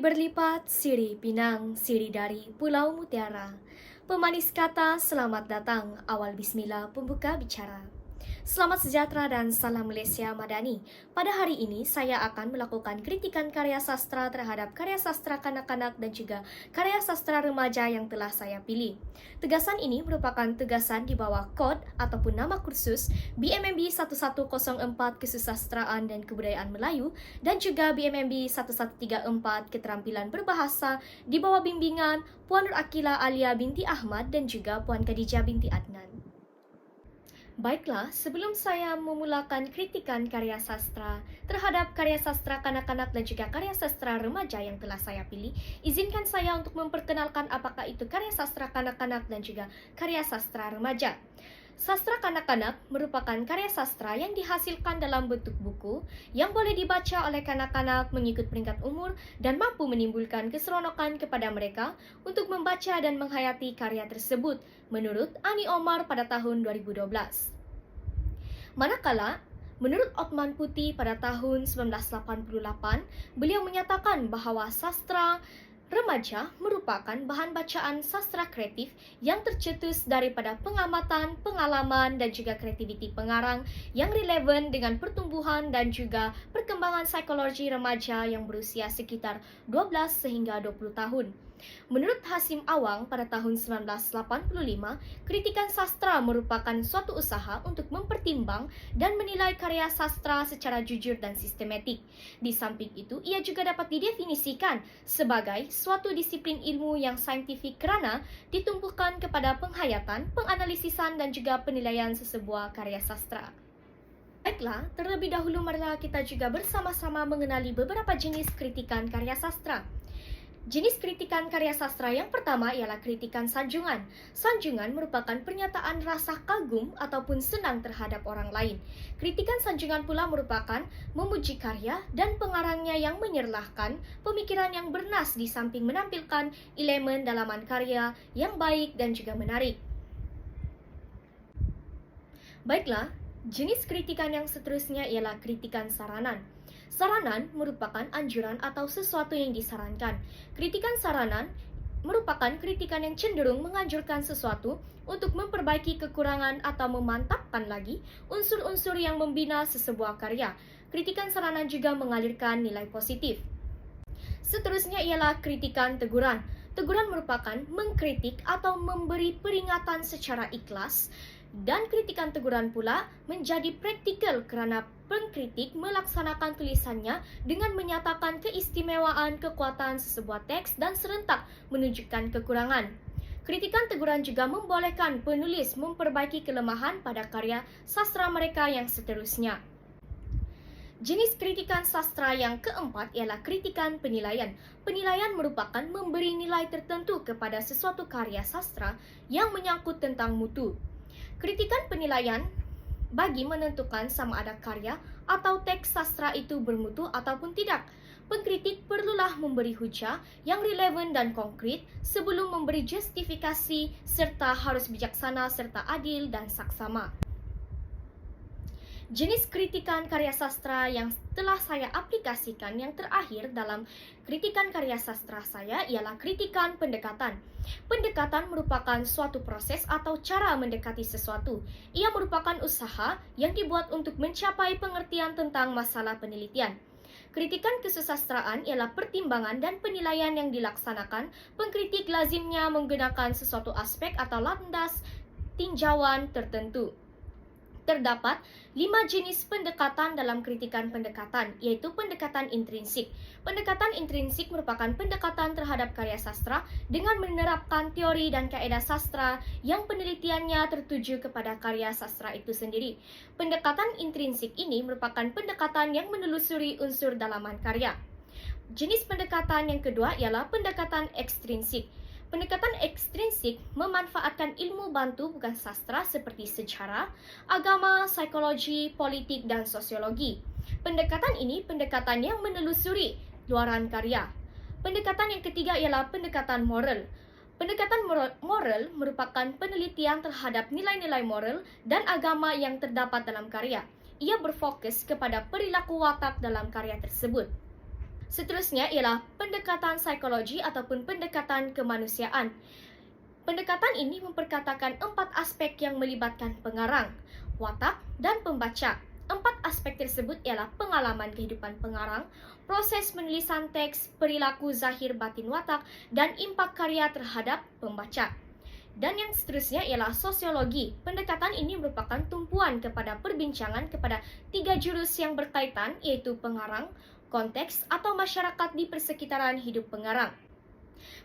berlipat, sirih pinang, sirih dari Pulau Mutiara. Pemanis kata selamat datang, awal bismillah pembuka bicara. Selamat sejahtera dan salam Malaysia Madani. Pada hari ini saya akan melakukan kritikan karya sastra terhadap karya sastra kanak-kanak dan juga karya sastra remaja yang telah saya pilih. Tegasan ini merupakan tegasan di bawah kod ataupun nama kursus BMMB 1104 Kesusastraan dan Kebudayaan Melayu dan juga BMMB 1134 Keterampilan Berbahasa di bawah bimbingan Puan Nur Akila Alia binti Ahmad dan juga Puan Khadijah binti Adnan. Baiklah, sebelum saya memulakan kritikan karya sastra terhadap karya sastra kanak-kanak dan juga karya sastra remaja yang telah saya pilih, izinkan saya untuk memperkenalkan apakah itu karya sastra kanak-kanak dan juga karya sastra remaja. Sastra kanak-kanak merupakan karya sastra yang dihasilkan dalam bentuk buku yang boleh dibaca oleh kanak-kanak mengikut peringkat umur dan mampu menimbulkan keseronokan kepada mereka untuk membaca dan menghayati karya tersebut, menurut Ani Omar pada tahun 2012. Manakala, menurut Othman Putih pada tahun 1988, beliau menyatakan bahawa sastra remaja merupakan bahan bacaan sastra kreatif yang tercetus daripada pengamatan, pengalaman dan juga kreativiti pengarang yang relevan dengan pertumbuhan dan juga perkembangan psikologi remaja yang berusia sekitar 12 sehingga 20 tahun. Menurut Hasim Awang pada tahun 1985, kritikan sastra merupakan suatu usaha untuk mempertimbang dan menilai karya sastra secara jujur dan sistematik. Di samping itu, ia juga dapat didefinisikan sebagai suatu disiplin ilmu yang saintifik kerana ditumpukan kepada penghayatan, penganalisisan dan juga penilaian sesebuah karya sastra. Baiklah, terlebih dahulu marilah kita juga bersama-sama mengenali beberapa jenis kritikan karya sastra. Jenis kritikan karya sastra yang pertama ialah kritikan sanjungan. Sanjungan merupakan pernyataan rasa kagum ataupun senang terhadap orang lain. Kritikan sanjungan pula merupakan memuji karya dan pengarangnya yang menyerlahkan pemikiran yang bernas di samping menampilkan elemen dalaman karya yang baik dan juga menarik. Baiklah, jenis kritikan yang seterusnya ialah kritikan saranan. Saranan merupakan anjuran atau sesuatu yang disarankan. Kritikan saranan merupakan kritikan yang cenderung menganjurkan sesuatu untuk memperbaiki kekurangan atau memantapkan lagi unsur-unsur yang membina sesebuah karya. Kritikan saranan juga mengalirkan nilai positif. Seterusnya ialah kritikan teguran. Teguran merupakan mengkritik atau memberi peringatan secara ikhlas. Dan kritikan teguran pula menjadi praktikal kerana pengkritik melaksanakan tulisannya dengan menyatakan keistimewaan kekuatan sesebuah teks dan serentak menunjukkan kekurangan. Kritikan teguran juga membolehkan penulis memperbaiki kelemahan pada karya sastra mereka yang seterusnya. Jenis kritikan sastra yang keempat ialah kritikan penilaian. Penilaian merupakan memberi nilai tertentu kepada sesuatu karya sastra yang menyangkut tentang mutu. Kritikan penilaian bagi menentukan sama ada karya atau teks sastra itu bermutu ataupun tidak. Pengkritik perlulah memberi hujah yang relevan dan konkret sebelum memberi justifikasi serta harus bijaksana serta adil dan saksama. Jenis kritikan karya sastra yang telah saya aplikasikan yang terakhir dalam kritikan karya sastra saya ialah kritikan pendekatan. Pendekatan merupakan suatu proses atau cara mendekati sesuatu. Ia merupakan usaha yang dibuat untuk mencapai pengertian tentang masalah penelitian. Kritikan kesusastraan ialah pertimbangan dan penilaian yang dilaksanakan. Pengkritik lazimnya menggunakan sesuatu aspek atau landas tinjauan tertentu. Terdapat 5 jenis pendekatan dalam kritikan pendekatan, iaitu pendekatan intrinsik. Pendekatan intrinsik merupakan pendekatan terhadap karya sastra dengan menerapkan teori dan kaedah sastra yang penelitiannya tertuju kepada karya sastra itu sendiri. Pendekatan intrinsik ini merupakan pendekatan yang menelusuri unsur dalaman karya. Jenis pendekatan yang kedua ialah pendekatan ekstrinsik. Pendekatan ekstrinsik memanfaatkan ilmu bantu bukan sastra seperti sejarah, agama, psikologi, politik, dan sosiologi. Pendekatan ini pendekatan yang menelusuri luaran karya. Pendekatan yang ketiga ialah pendekatan moral. Pendekatan moral merupakan penelitian terhadap nilai-nilai moral dan agama yang terdapat dalam karya. Ia berfokus kepada perilaku watak dalam karya tersebut. Seterusnya ialah pendekatan psikologi ataupun pendekatan kemanusiaan. Pendekatan ini memperkatakan 4 aspek yang melibatkan pengarang, watak, dan pembaca. 4 aspek tersebut ialah pengalaman kehidupan pengarang, proses penulisan teks, perilaku zahir batin watak, dan impak karya terhadap pembaca. Dan yang seterusnya ialah sosiologi. Pendekatan ini merupakan tumpuan kepada perbincangan kepada 3 jurus yang berkaitan, yaitu pengarang, konteks, atau masyarakat di persekitaran hidup pengarang.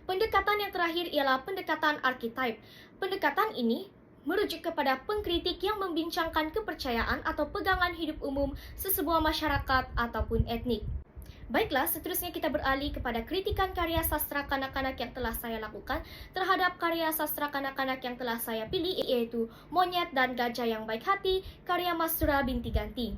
Pendekatan yang terakhir ialah pendekatan archetype. Pendekatan ini merujuk kepada pengkritik yang membincangkan kepercayaan atau pegangan hidup umum sesebuah masyarakat ataupun etnik. Baiklah, seterusnya kita beralih kepada kritikan karya sastra kanak-kanak yang telah saya lakukan terhadap karya sastra kanak-kanak yang telah saya pilih, yaitu Monyet dan Gajah yang Baik Hati, karya Mastura binti Ganti.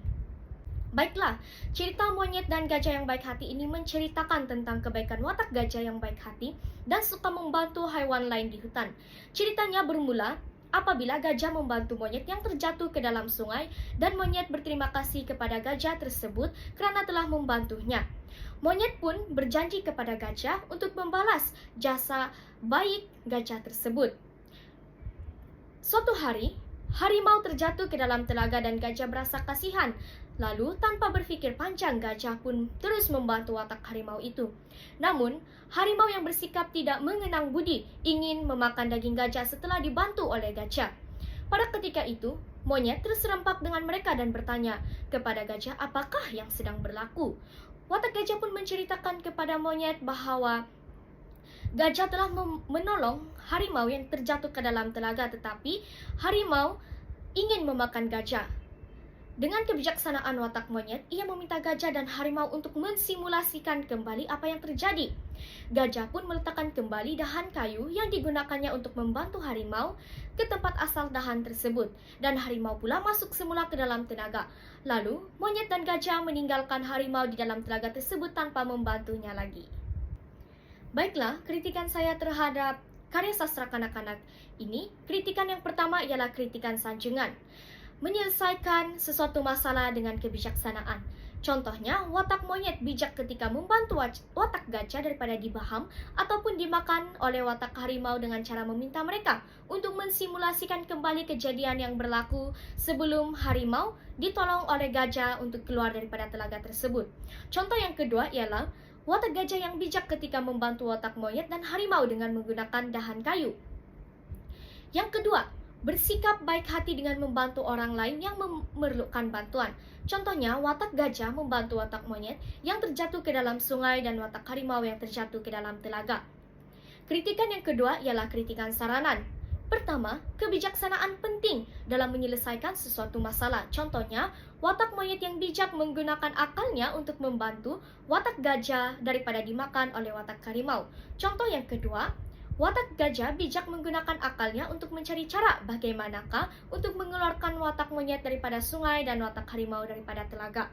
Baiklah, cerita Monyet dan Gajah yang Baik Hati ini menceritakan tentang kebaikan watak gajah yang baik hati dan suka membantu haiwan lain di hutan. Ceritanya bermula apabila gajah membantu monyet yang terjatuh ke dalam sungai dan monyet berterima kasih kepada gajah tersebut kerana telah membantunya. Monyet pun berjanji kepada gajah untuk membalas jasa baik gajah tersebut. Suatu hari, harimau terjatuh ke dalam telaga dan gajah berasa kasihan. Lalu, tanpa berfikir panjang, gajah pun terus membantu watak harimau itu. Namun, harimau yang bersikap tidak mengenang budi ingin memakan daging gajah setelah dibantu oleh gajah. Pada ketika itu, monyet terserempak dengan mereka dan bertanya kepada gajah apakah yang sedang berlaku. Watak gajah pun menceritakan kepada monyet bahwa gajah telah menolong harimau yang terjatuh ke dalam telaga, tetapi harimau ingin memakan gajah. Dengan kebijaksanaan watak monyet, ia meminta gajah dan harimau untuk mensimulasikan kembali apa yang terjadi. Gajah pun meletakkan kembali dahan kayu yang digunakannya untuk membantu harimau ke tempat asal dahan tersebut, dan harimau pula masuk semula ke dalam telaga. Lalu, monyet dan gajah meninggalkan harimau di dalam telaga tersebut tanpa membantunya lagi. Baiklah, kritikan saya terhadap karya sastra kanak-kanak ini, kritikan yang pertama ialah kritikan sanjungan. Menyelesaikan sesuatu masalah dengan kebijaksanaan. Contohnya, watak monyet bijak ketika membantu watak gajah daripada dibaham ataupun dimakan oleh watak harimau dengan cara meminta mereka untuk mensimulasikan kembali kejadian yang berlaku sebelum harimau ditolong oleh gajah untuk keluar daripada telaga tersebut. Contoh yang kedua ialah watak gajah yang bijak ketika membantu watak monyet dan harimau dengan menggunakan dahan kayu. Yang kedua, bersikap baik hati dengan membantu orang lain yang memerlukan bantuan. Contohnya, watak gajah membantu watak monyet yang terjatuh ke dalam sungai dan watak harimau yang terjatuh ke dalam telaga. Kritikan yang kedua ialah kritikan saranan. Pertama, kebijaksanaan penting dalam menyelesaikan sesuatu masalah. Contohnya, watak monyet yang bijak menggunakan akalnya untuk membantu watak gajah daripada dimakan oleh watak harimau. Contoh yang kedua, watak gajah bijak menggunakan akalnya untuk mencari cara bagaimanakah untuk mengeluarkan watak monyet daripada sungai dan watak harimau daripada telaga.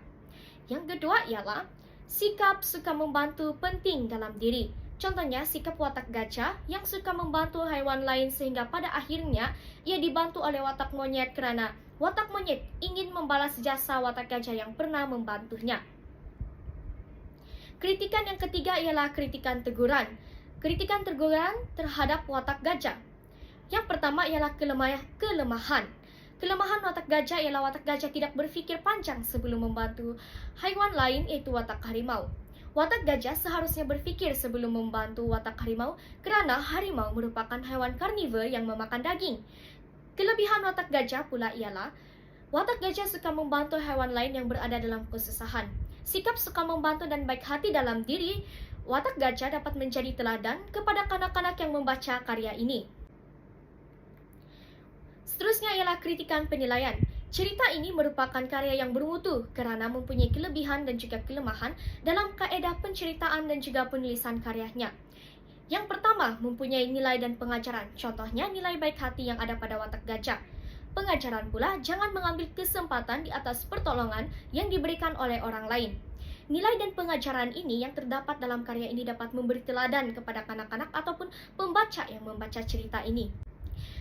Yang kedua ialah sikap suka membantu penting dalam diri. Contohnya, sikap watak gajah yang suka membantu haiwan lain sehingga pada akhirnya ia dibantu oleh watak monyet kerana watak monyet ingin membalas jasa watak gajah yang pernah membantunya. Kritikan yang ketiga ialah kritikan teguran. Kritikan teguran terhadap watak gajah. Yang pertama ialah kelemahan. Kelemahan watak gajah ialah watak gajah tidak berfikir panjang sebelum membantu haiwan lain, yaitu watak harimau. Watak gajah seharusnya berfikir sebelum membantu watak harimau kerana harimau merupakan haiwan karnivor yang memakan daging. Kelebihan watak gajah pula ialah watak gajah suka membantu haiwan lain yang berada dalam kesusahan. Sikap suka membantu dan baik hati dalam diri watak gajah dapat menjadi teladan kepada kanak-kanak yang membaca karya ini. Seterusnya ialah kritikan penilaian. Cerita ini merupakan karya yang bermutu kerana mempunyai kelebihan dan juga kelemahan dalam kaedah penceritaan dan juga penulisan karyanya. Yang pertama, mempunyai nilai dan pengajaran. Contohnya, nilai baik hati yang ada pada watak gajah. Pengajaran pula, jangan mengambil kesempatan di atas pertolongan yang diberikan oleh orang lain. Nilai dan pengajaran ini yang terdapat dalam karya ini dapat memberi teladan kepada kanak-kanak ataupun pembaca yang membaca cerita ini.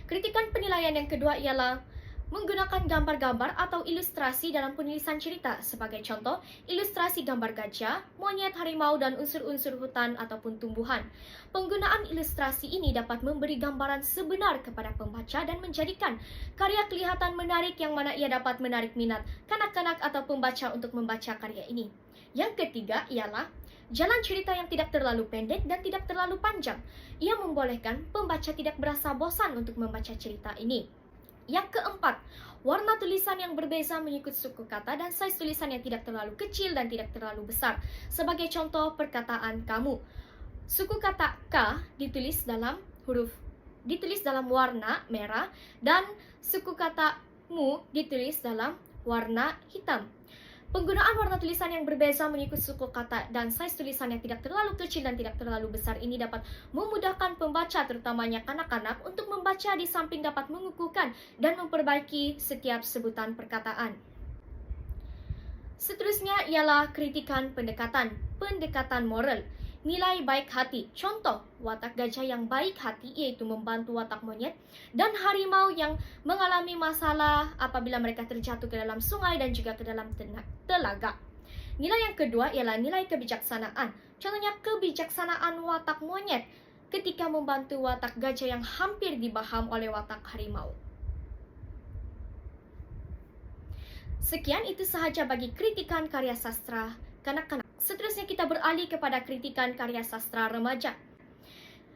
Kritikan penilaian yang kedua ialah menggunakan gambar-gambar atau ilustrasi dalam penulisan cerita. Sebagai contoh, ilustrasi gambar gajah, monyet, harimau, dan unsur-unsur hutan ataupun tumbuhan. Penggunaan ilustrasi ini dapat memberi gambaran sebenar kepada pembaca dan menjadikan karya kelihatan menarik yang mana ia dapat menarik minat kanak-kanak atau pembaca untuk membaca karya ini. Yang ketiga ialah jalan cerita yang tidak terlalu pendek dan tidak terlalu panjang. Ia membolehkan pembaca tidak berasa bosan untuk membaca cerita ini. Yang keempat, warna tulisan yang berbeza mengikut suku kata dan saiz tulisan yang tidak terlalu kecil dan tidak terlalu besar. Sebagai contoh perkataan kamu, suku kata K ditulis dalam warna merah dan suku kata mu ditulis dalam warna hitam. Penggunaan warna tulisan yang berbeza mengikut suku kata dan saiz tulisan yang tidak terlalu kecil dan tidak terlalu besar ini dapat memudahkan pembaca, terutamanya kanak-kanak, untuk membaca di samping dapat mengukuhkan dan memperbaiki setiap sebutan perkataan. Seterusnya ialah kritikan pendekatan moral. Nilai baik hati. Contoh, watak gajah yang baik hati yaitu membantu watak monyet dan harimau yang mengalami masalah apabila mereka terjatuh ke dalam sungai dan juga ke dalam telaga. Nilai yang kedua ialah nilai kebijaksanaan. Contohnya kebijaksanaan watak monyet ketika membantu watak gajah yang hampir dibaham oleh watak harimau. Sekian itu sahaja bagi kritikan karya sastra kanak-kanak. Seterusnya kita beralih kepada kritikan karya sastra remaja.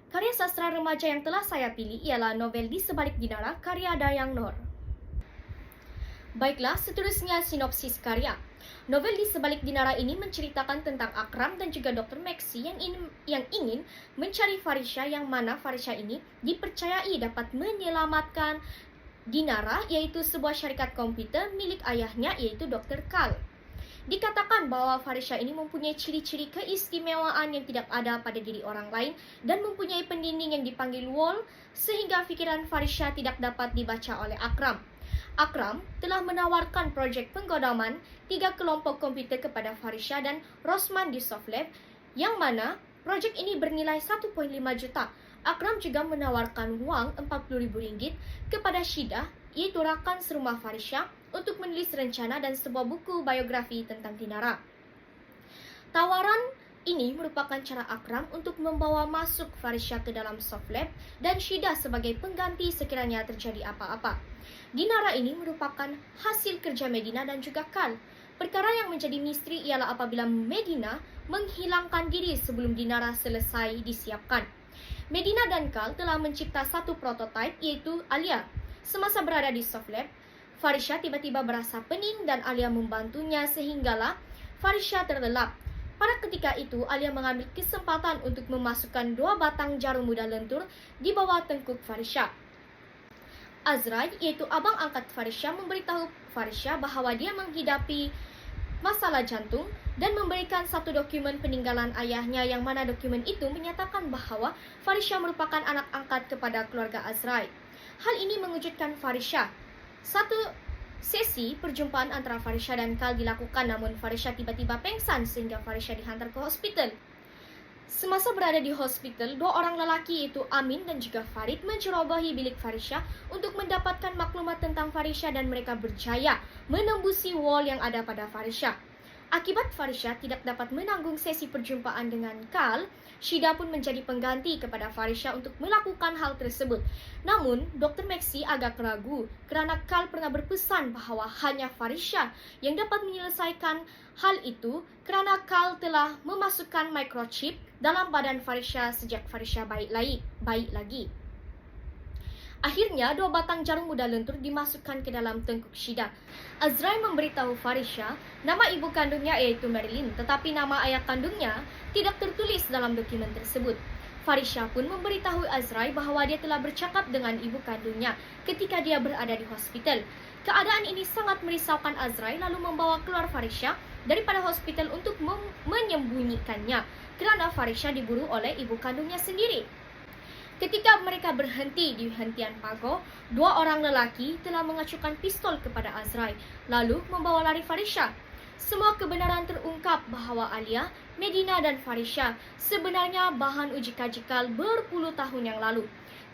Karya sastra remaja yang telah saya pilih ialah novel Di Sebalik Dinara karya Dayang Nur. Baiklah, seterusnya sinopsis karya. Novel Di Sebalik Dinara ini menceritakan tentang Akram dan juga Dr. Maxi yang ingin mencari Farisha, yang mana Farisha ini dipercayai dapat menyelamatkan Dinara, yaitu sebuah syarikat komputer milik ayahnya yaitu Dr. Kal. Dikatakan bahwa Farisha ini mempunyai ciri-ciri keistimewaan yang tidak ada pada diri orang lain dan mempunyai pendinding yang dipanggil wall, sehingga fikiran Farisha tidak dapat dibaca oleh Akram. Akram telah menawarkan proyek penggodaman 3 kelompok komputer kepada Farisha dan Rosman di Softlab, yang mana proyek ini bernilai 1,5 juta. Akram juga menawarkan uang Rp40.000 kepada Shida, yaitu rakan serumah Farisha, untuk menulis rencana dan sebuah buku biografi tentang Dinara. Tawaran ini merupakan cara Akram untuk membawa masuk Farisha ke dalam Softlab dan Shida sebagai pengganti sekiranya terjadi apa-apa. Dinara ini merupakan hasil kerja Medina dan juga Kal. Perkara yang menjadi misteri ialah apabila Medina menghilangkan diri sebelum Dinara selesai disiapkan. Medina dan Kal telah mencipta satu prototipe yaitu Alia. Semasa berada di Softlab, Farisha tiba-tiba berasa pening dan Alia membantunya sehinggalah Farisha terlelap. Pada ketika itu, Alia mengambil kesempatan untuk memasukkan 2 batang jarum muda lentur di bawah tengkuk Farisha. Azrai, yaitu abang angkat Farisha, memberitahu Farisha bahwa dia menghidapi masalah jantung dan memberikan satu dokumen peninggalan ayahnya, yang mana dokumen itu menyatakan bahwa Farisha merupakan anak angkat kepada keluarga Azrai. Hal ini mengejutkan Farisha. Satu sesi perjumpaan antara Farisha dan Kal dilakukan, namun Farisha tiba-tiba pengsan sehingga Farisha dihantar ke hospital. Semasa berada di hospital, 2 orang lelaki yaitu Amin dan juga Farid mencerobohi bilik Farisha untuk mendapatkan maklumat tentang Farisha dan mereka berjaya menembusi wall yang ada pada Farisha. Akibat Farisha tidak dapat menanggung sesi perjumpaan dengan Kal, Shida pun menjadi pengganti kepada Farisha untuk melakukan hal tersebut. Namun, Dr. Maxi agak ragu kerana Kal pernah berpesan bahwa hanya Farisha yang dapat menyelesaikan hal itu kerana Kal telah memasukkan microchip dalam badan Farisha sejak Farisha baik lagi. Akhirnya, 2 batang jarum muda lentur dimasukkan ke dalam tengkuk Shida. Azrai memberitahu Farisha nama ibu kandungnya yaitu Marilyn, tetapi nama ayah kandungnya tidak tertulis dalam dokumen tersebut. Farisha pun memberitahu Azrai bahwa dia telah bercakap dengan ibu kandungnya ketika dia berada di hospital. Keadaan ini sangat merisaukan Azrai, lalu membawa keluar Farisha daripada hospital untuk menyembunyikannya kerana Farisha diburu oleh ibu kandungnya sendiri. Ketika mereka berhenti di hentian pagar, 2 orang lelaki telah mengacukan pistol kepada Azrai, lalu membawa lari Farisha. Semua kebenaran terungkap bahwa Alia, Medina dan Farisha sebenarnya bahan uji kaji Kal berpuluh tahun yang lalu.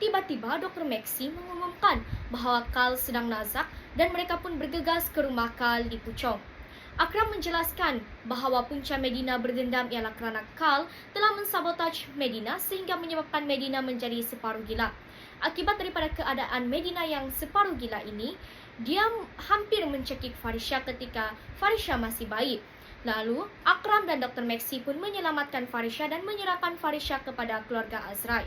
Tiba-tiba Dr. Maxi mengumumkan bahwa Carl sedang nazak dan mereka pun bergegas ke rumah Carl di Puchong. Akram menjelaskan bahawa punca Medina berdendam ialah kerana Carl telah mensabotaj Medina sehingga menyebabkan Medina menjadi separuh gila. Akibat daripada keadaan Medina yang separuh gila ini, dia hampir mencekik Farisha ketika Farisha masih bayi. Lalu, Akram dan Dr. Maxi pun menyelamatkan Farisha dan menyerahkan Farisha kepada keluarga Azrai.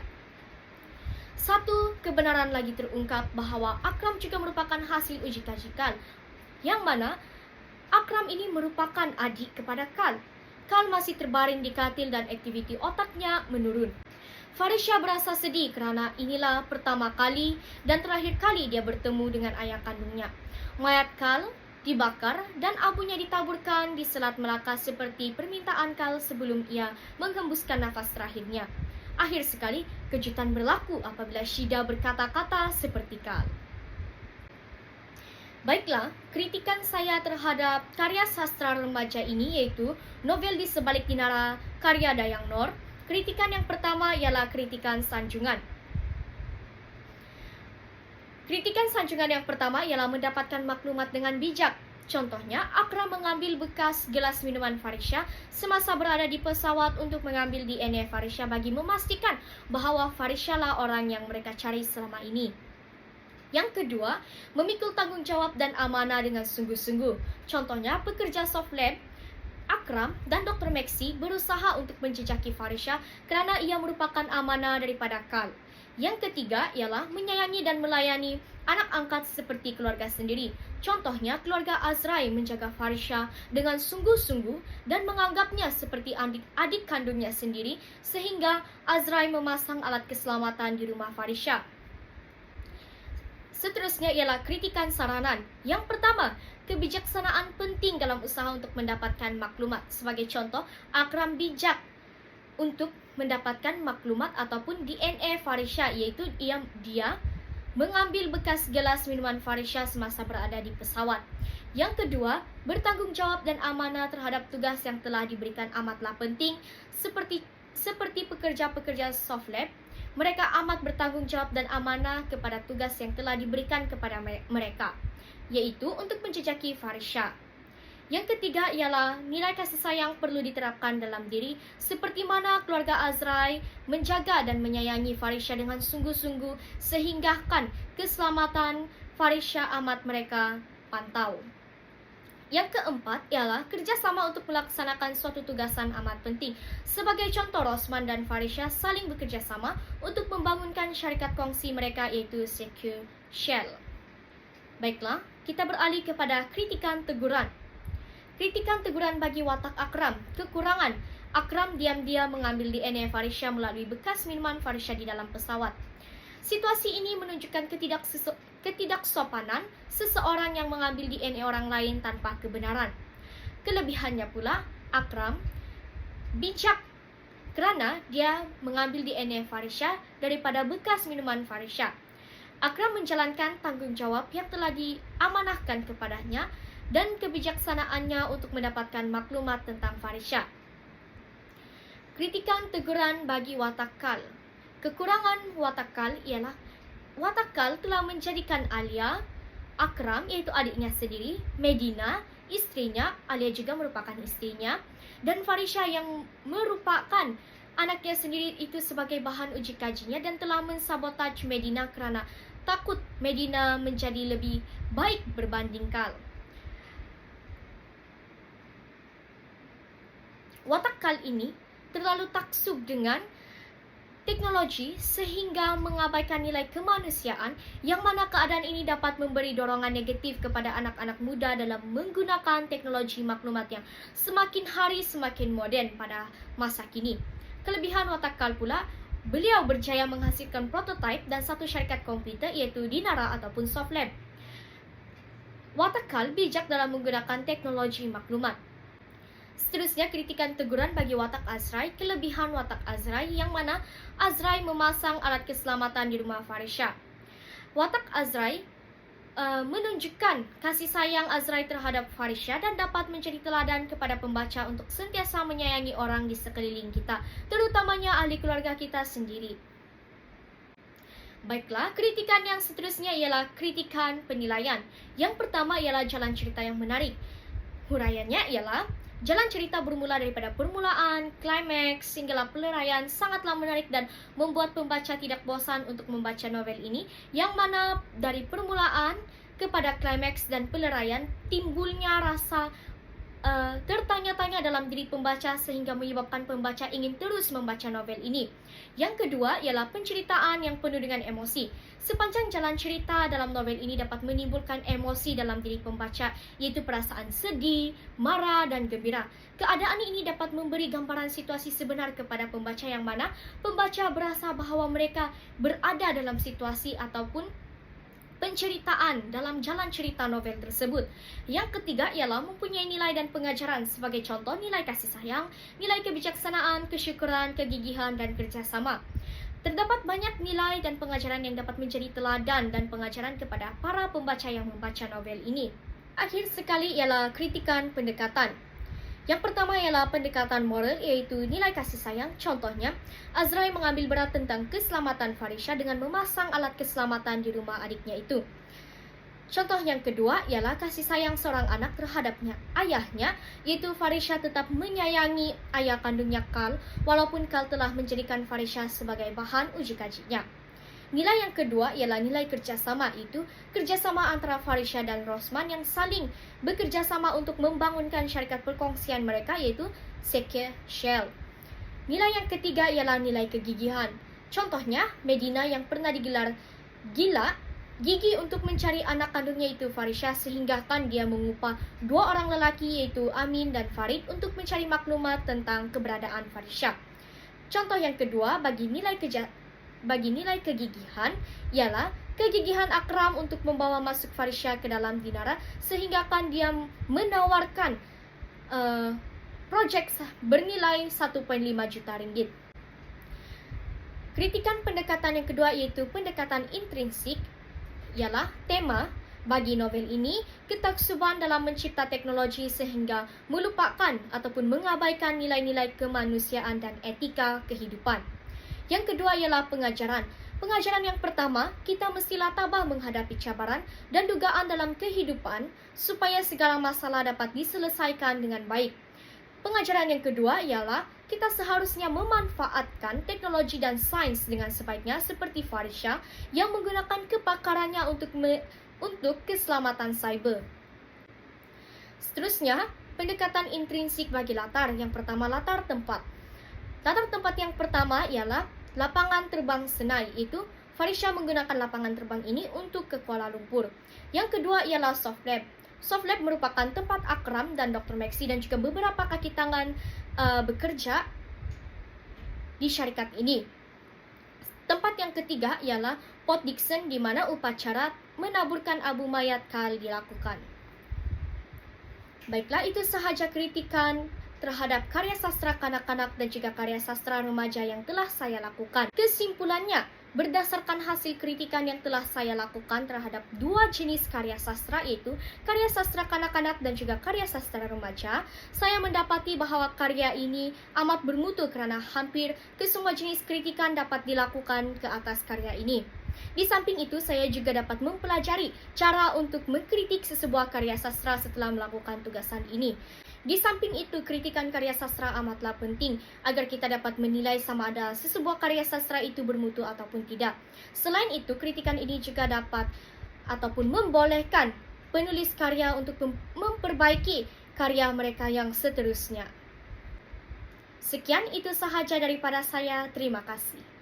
Satu kebenaran lagi terungkap bahawa Akram juga merupakan hasil uji kaji Carl, yang mana Akram ini merupakan adik kepada Carl. Carl masih terbaring di katil dan aktiviti otaknya menurun. Farisha berasa sedih kerana inilah pertama kali dan terakhir kali dia bertemu dengan ayah kandungnya. Mayat Carl dibakar dan abunya ditaburkan di Selat Melaka seperti permintaan Carl sebelum ia menghembuskan nafas terakhirnya. Akhir sekali, kejutan berlaku apabila Shida berkata-kata seperti Carl. Baiklah, kritikan saya terhadap karya sastra remaja ini iaitu novel Di Sebalik Dinara karya Dayang Nor. Kritikan yang pertama ialah kritikan sanjungan. Kritikan sanjungan yang pertama ialah mendapatkan maklumat dengan bijak. Contohnya, Akram mengambil bekas gelas minuman Farisha semasa berada di pesawat untuk mengambil DNA Farisha bagi memastikan bahawa Farisha lah orang yang mereka cari selama ini. Yang kedua, memikul tanggungjawab dan amanah dengan sungguh-sungguh. Contohnya, pekerja soft lab Akram dan Dr. Maxi berusaha untuk menjejaki Farisha kerana ia merupakan amanah daripada Carl. Yang ketiga ialah menyayangi dan melayani anak angkat seperti keluarga sendiri. Contohnya, keluarga Azrai menjaga Farisha dengan sungguh-sungguh dan menganggapnya seperti adik kandungnya sendiri sehingga Azrai memasang alat keselamatan di rumah Farisha. Seterusnya ialah kritikan saranan. Yang pertama, kebijaksanaan penting dalam usaha untuk mendapatkan maklumat. Sebagai contoh, Akram bijak untuk mendapatkan maklumat ataupun DNA Farisha, iaitu dia mengambil bekas gelas minuman Farisha semasa berada di pesawat. Yang kedua, bertanggungjawab dan amanah terhadap tugas yang telah diberikan amatlah penting seperti pekerja-pekerja soft lab. Mereka amat bertanggungjawab dan amanah kepada tugas yang telah diberikan kepada mereka, iaitu untuk menjejaki Farisha. Yang ketiga ialah nilai kasih sayang perlu diterapkan dalam diri, seperti mana keluarga Azrai menjaga dan menyayangi Farisha dengan sungguh-sungguh sehinggakan keselamatan Farisha amat mereka pantau. Yang keempat ialah kerjasama untuk melaksanakan suatu tugasan amat penting. Sebagai contoh, Rosman dan Farisha saling bekerjasama untuk membangunkan syarikat kongsi mereka iaitu Secure Shell. Baiklah, kita beralih kepada kritikan teguran. Kritikan teguran bagi watak Akram. Kekurangan, Akram diam-diam mengambil DNA Farisha melalui bekas minuman Farisha di dalam pesawat. Situasi ini menunjukkan ketidaksopanan seseorang yang mengambil DNA orang lain tanpa kebenaran. Kelebihannya pula, Akram bijak kerana dia mengambil DNA Farisha daripada bekas minuman Farisha. Akram menjalankan tanggungjawab yang telah diamanahkan kepadanya dan kebijaksanaannya untuk mendapatkan maklumat tentang Farisha. Kritikan teguran bagi watak Carl. Kekurangan watak Carl ialah watak Carl telah menjadikan Alia, Akram iaitu adiknya sendiri, Medina, istrinya, Alia juga merupakan istrinya, dan Farisha yang merupakan anaknya sendiri itu sebagai bahan uji kajinya dan telah mensabotaj Medina kerana takut Medina menjadi lebih baik berbanding Carl. Watak Carl ini terlalu taksub dengan teknologi sehingga mengabaikan nilai kemanusiaan, yang mana keadaan ini dapat memberi dorongan negatif kepada anak-anak muda dalam menggunakan teknologi maklumat yang semakin hari semakin moden pada masa kini. Kelebihan watak Carl pula, beliau berjaya menghasilkan prototipe dan satu syarikat komputer iaitu Dinara ataupun Softlab. Watak Carl bijak dalam menggunakan teknologi maklumat. Seterusnya, kritikan teguran bagi watak Azrai. Kelebihan watak Azrai yang mana Azrai memasang alat keselamatan di rumah Farisha. Watak Azrai menunjukkan kasih sayang Azrai terhadap Farisha dan dapat menjadi teladan kepada pembaca untuk sentiasa menyayangi orang di sekeliling kita, terutamanya ahli keluarga kita sendiri. Baiklah, kritikan yang seterusnya ialah kritikan penilaian. Yang pertama ialah jalan cerita yang menarik. Huraiannya ialah, jalan cerita bermula daripada permulaan, klimaks, hinggalah peleraian sangatlah menarik dan membuat pembaca tidak bosan untuk membaca novel ini, yang mana dari permulaan kepada klimaks dan peleraian timbulnya rasa tertanya-tanya dalam diri pembaca sehingga menyebabkan pembaca ingin terus membaca novel ini. Yang kedua ialah penceritaan yang penuh dengan emosi. Sepanjang jalan cerita dalam novel ini dapat menimbulkan emosi dalam diri pembaca, yaitu perasaan sedih, marah, dan gembira. Keadaan ini dapat memberi gambaran situasi sebenar kepada pembaca, yang mana pembaca berasa bahawa mereka berada dalam situasi ataupun penceritaan dalam jalan cerita novel tersebut. Yang ketiga ialah mempunyai nilai dan pengajaran. Sebagai contoh, nilai kasih sayang, nilai kebijaksanaan, kesyukuran, kegigihan, dan kerjasama. Terdapat banyak nilai dan pengajaran yang dapat menjadi teladan dan pengajaran kepada para pembaca yang membaca novel ini. Akhir sekali ialah kritikan pendekatan. Yang pertama ialah pendekatan moral, iaitu nilai kasih sayang. Contohnya, Azrai mengambil berat tentang keselamatan Farisha dengan memasang alat keselamatan di rumah adiknya itu. Contoh yang kedua ialah kasih sayang seorang anak terhadapnya ayahnya, yaitu Farisha tetap menyayangi ayah kandungnya Karl, walaupun Karl telah menjadikan Farisha sebagai bahan uji kajinya. Nilai yang kedua ialah nilai kerjasama, itu kerjasama antara Farisha dan Rosman yang saling bekerjasama untuk membangunkan syarikat perkongsian mereka, yaitu Seke Shell. Nilai yang ketiga ialah nilai kegigihan. Contohnya, Medina yang pernah digelar gila, gigih untuk mencari anak kandungnya itu Farisha, sehingga kan dia mengupah dua orang lelaki yaitu Amin dan Farid untuk mencari maklumat tentang keberadaan Farisha. Contoh yang kedua bagi nilai kegigihan ialah kegigihan Akram untuk membawa masuk Farisha ke dalam Dinara, sehingga kan dia menawarkan projek bernilai 1.5 juta ringgit. Kritikan pendekatan yang kedua yaitu pendekatan intrinsik, ialah tema bagi novel ini ketaksuban dalam mencipta teknologi sehingga melupakan ataupun mengabaikan nilai-nilai kemanusiaan dan etika kehidupan. Yang kedua ialah pengajaran. Pengajaran yang pertama, kita mestilah tabah menghadapi cabaran dan dugaan dalam kehidupan supaya segala masalah dapat diselesaikan dengan baik. Pengajaran yang kedua ialah kita seharusnya memanfaatkan teknologi dan sains dengan sebaiknya, seperti Farisha yang menggunakan kepakarannya untuk keselamatan cyber. Seterusnya, pendekatan intrinsik bagi latar. Yang pertama, latar tempat. Latar tempat yang pertama ialah lapangan terbang Senai, itu Farisha menggunakan lapangan terbang ini untuk ke Kuala Lumpur. Yang kedua ialah soft lab. Soft lab merupakan tempat Akram dan Dr. Maxi dan juga beberapa kaki tangan bekerja di syarikat ini. Tempat yang ketiga ialah Port Dickson, di mana upacara menaburkan abu mayat Karl dilakukan. Baiklah, itu sahaja kritikan terhadap karya sastra kanak-kanak dan juga karya sastra remaja yang telah saya lakukan. Kesimpulannya, berdasarkan hasil kritikan yang telah saya lakukan terhadap dua jenis karya sastra, yaitu karya sastra kanak-kanak dan juga karya sastra remaja, saya mendapati bahwa karya ini amat bermutu kerana hampir kesemua jenis kritikan dapat dilakukan ke atas karya ini. Di samping itu, saya juga dapat mempelajari cara untuk mengkritik sesebuah karya sastra setelah melakukan tugasan ini. Di samping itu, kritikan karya sastra amatlah penting agar kita dapat menilai sama ada sesebuah karya sastra itu bermutu ataupun tidak. Selain itu, kritikan ini juga dapat ataupun membolehkan penulis karya untuk memperbaiki karya mereka yang seterusnya. Sekian, itu sahaja daripada saya. Terima kasih.